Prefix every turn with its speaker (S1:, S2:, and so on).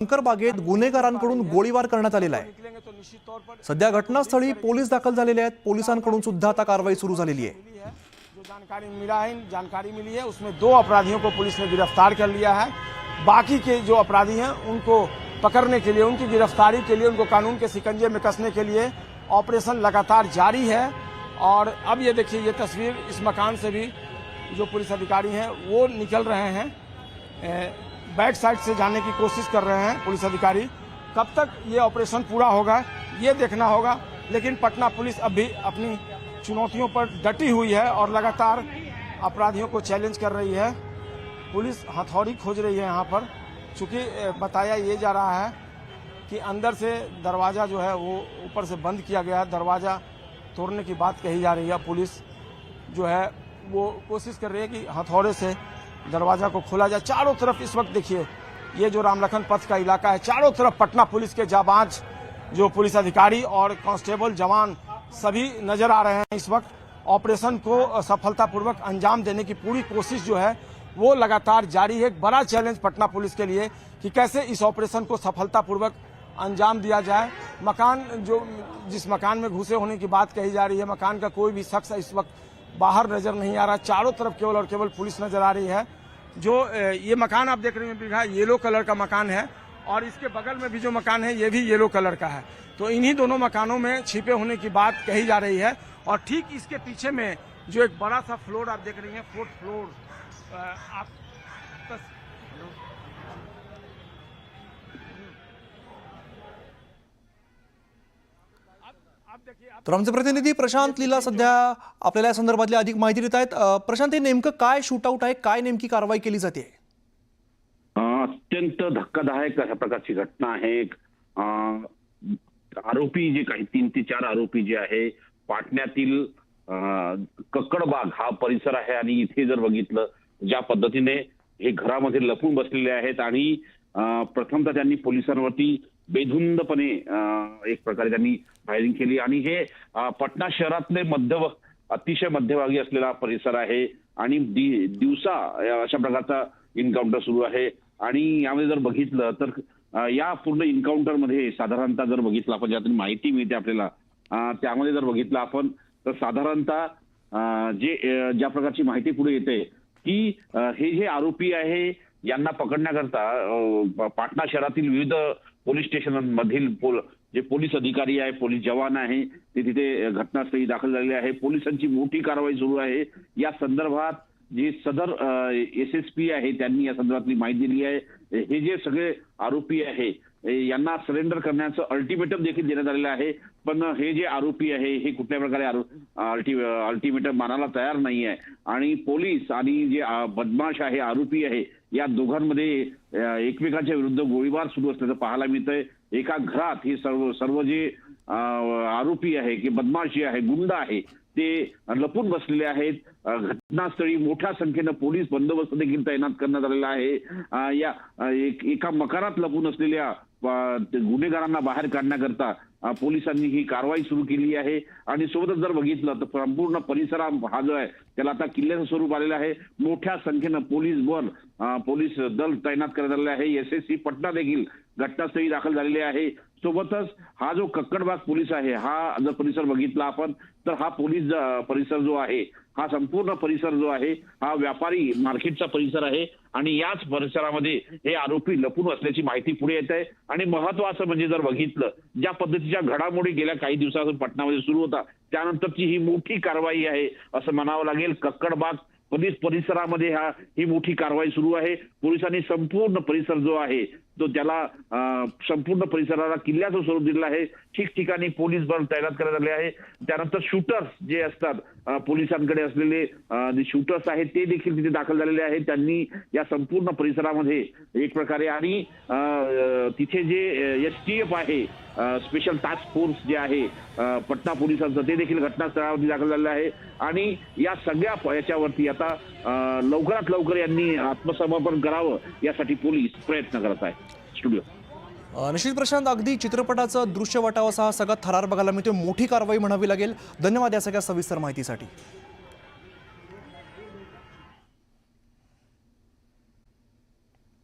S1: कंकरबागेत गुन्हेगारांकडून गोळीबार करण्यात आलेला आहे। सध्या घटनास्थळी पोलीस दाखल झालेले आहेत। पोलिसांकडून सुद्धा आता कारवाई सुरू झालेली आहे।
S2: जो जानकारी मिली है उसमें 2 अपराधियों को पुलिस ने गिरफ्तार कर लिया है। बाकी के जो अपराधी हैं उनको पकड़ने के लिए, उनकी गिरफ्तारी के लिए, उनको कानून के शिकंजे में कसने के लिए ऑपरेशन लगातार जारी है। और अब ये देखिए, ये तस्वीर इस मकान से भी जो पुलिस अधिकारी हैं वो निकल रहे हैं, बैक साइड से जाने की कोशिश कर रहे हैं पुलिस अधिकारी। कब तक ये ऑपरेशन पूरा होगा ये देखना होगा, लेकिन पटना पुलिस अब भी अपनी चुनौतियों पर डटी हुई है और लगातार अपराधियों को चैलेंज कर रही है। पुलिस हथौड़ी खोज रही है यहाँ पर, चूँकि बताया ये जा रहा है कि अंदर से दरवाज़ा जो है वो ऊपर से बंद किया गया है, दरवाज़ा तोड़ने की बात कही जा रही है। पुलिस जो है वो कोशिश कर रही है कि हथौड़े से दरवाज़ा को खोला जाए। चारों तरफ इस वक्त देखिए, ये जो रामलखन पथ का इलाका है, चारों तरफ पटना पुलिस के जाबाज जो पुलिस अधिकारी और कांस्टेबल जवान सभी नजर आ रहे हैं। इस वक्त ऑपरेशन को सफलतापूर्वक अंजाम देने की पूरी कोशिश जो है वो लगातार जारी है। एक बड़ा चैलेंज पटना पुलिस के लिए कि कैसे इस ऑपरेशन को सफलतापूर्वक अंजाम दिया जाए। मकान जो जिस मकान में घुसे होने की बात कही जा रही है, मकान का कोई भी शख्स इस वक्त बाहर नजर नहीं आ रहा। चारों तरफ केवल और केवल पुलिस नजर आ रही है। जो ये मकान आप देख रहे हैं येलो कलर का मकान है, और इसके बगल में भी जो मकान है ये भी येलो कलर का है। तो इन्हीं दोनों मकानों में छिपे होने की बात कही जा रही है। और ठीक इसके पीछे में जो एक बड़ा सा फ्लोर आप देख रही हैं, 4th फ्लोर, आप
S1: तर आमचे प्रतिनिधी प्रशांत लीला सध्या आपल्याला या संदर्भातली अधिक माहिती देत आहेत। प्रशांत, हे नेमकं काय शूटआउट आहे, काय नेमकी कारवाई केली जाते?
S3: अत्यंत धक्कादायक अशा प्रकारची घटना आहे। आरोपी जे काही 3 ते 4 आरोपी जे आहे, पाटण्यातील कक्कडबाग हा परिसर आहे आणि इथे जर बघितलं ज्या पद्धतीने हे घरामध्ये लपून बसलेले आहेत आणि प्रथमतः त्यांनी पोलिसांवरती बेधुंदपणे एक प्रकारे त्यांनी फायरिंग केली आणि हे पटना शहरातले अतिशय मध्यभागी असलेला परिसर आहे आणि दिवसा अशा प्रकारचा एन्काउंटर सुरू आहे। आणि यामध्ये जर बघितलं तर या पूर्ण एन्काउंटर मध्ये साधारणतः जर बघितलं आपण, ज्यातून माहिती मिळते आपल्याला, त्यामध्ये जर बघितलं आपण तर साधारणतः ज्या प्रकारची माहिती पुढे येते की हे जे आरोपी आहे यांना पकडण्याकरता पाटणा शहरातील विविध पोलीस स्टेशनमधील जे पोलीस अधिकारी आहे, पोलीस जवान आहे, ते तिथे घटनास्थळी दाखल झालेले आहे। पोलिसांची मोठी कारवाई सुरू आहे। या संदर्भात जे सदर SSP आहे त्यांनी या संदर्भातली माहिती दिली आहे। हे जे सगळे आरोपी आहे यांना सरेंडर करण्याचं अल्टिमेटम देखील देण्यात आलेलं आहे, पण हे जे आरोपी आहे हे कुठल्या प्रकारे अल्टिमेटम मानायला तयार नाही आहे। आणि पोलीस आणि जे बदमाश आहे, आरोपी आहे, या दोघांमध्ये एकमेकांच्या विरुद्ध गोळीबार सुरू असल्याचं पाहायला मिळतंय। एका घरात हे सर्व जे आरोपी आहे की बदमाश जे आहे, गुंड आहे, ते लपून बसलेले आहेत। घटनास्थळी मोठ्या संख्येनं पोलीस बंदोबस्त देखील तैनात करण्यात आलेला आहे। या एका मकानात लपून असलेल्या गुन्हेगारांना बाहेर काढण्याकरता पोलिसांनी ही कारवाई सुरू केली आहे। आणि सोबतच जर बघितलं तर संपूर्ण परिसर हा जो आहे त्याला आता किल्ल्याचं स्वरूप आलेलं आहे। मोठ्या संख्येनं पोलीस दल तैनात करण्यात आलेले आहे। SSP पटना देखील घटनास्थळी दाखल झालेले आहे। सोबतच हा जो कक्कडबाग पोलीस आहे, हा जर परिसर बघितला आपण तर हा पोलीस परिसर जो आहे, हा संपूर्ण परिसर जो आहे हा व्यापारी मार्केटचा परिसर आहे आणि याच परिसरामध्ये हे आरोपी लपून असल्याची माहिती पुढे येत आहे। आणि महत्वाचं म्हणजे जर बघितलं ज्या पद्धतीच्या घडामोडी गेल्या काही दिवसापासून पटनामध्ये सुरू होता, त्यानंतरची ही मोठी कारवाई आहे असं म्हणावं लागेल। कक्कडबाग पोलीस परिसरामध्ये ही मोठी कारवाई सुरू आहे। पोलिसांनी संपूर्ण परिसर जो आहे तो त्याला संपूर्ण परिसराला किल्ल्याचं स्वरूप दिलेलं आहे। ठिकठिकाणी पोलीस बल तैनात करण्यात आले आहे। त्यानंतर शूटर्स जे असतात, पोलिसांकडे असलेले जे शूटर्स आहेत ते देखील तिथे दाखल झालेले आहेत। त्यांनी या संपूर्ण परिसरामध्ये एक प्रकारे आणि तिथे जे STF आहे, स्पेशल टास्क फोर्स जे आहे पटना पोलिसांचं, ते देखील घटनास्थळावरती दाखल झालेलं आहे। आणि या सगळ्या याच्यावरती आता लवकरात लवकर यांनी आत्मसमर्पण करावं यासाठी पोलीस प्रयत्न करत आहे। स्टुडिओ
S1: निश्चित प्रशांत, अगदी चित्रपटाचं दृश्य वाटावं असा हा सगळा थरार बघायला मिळतोय। मोठी कारवाई म्हणावी लागेल। धन्यवाद या सगळ्या सविस्तर माहितीसाठी।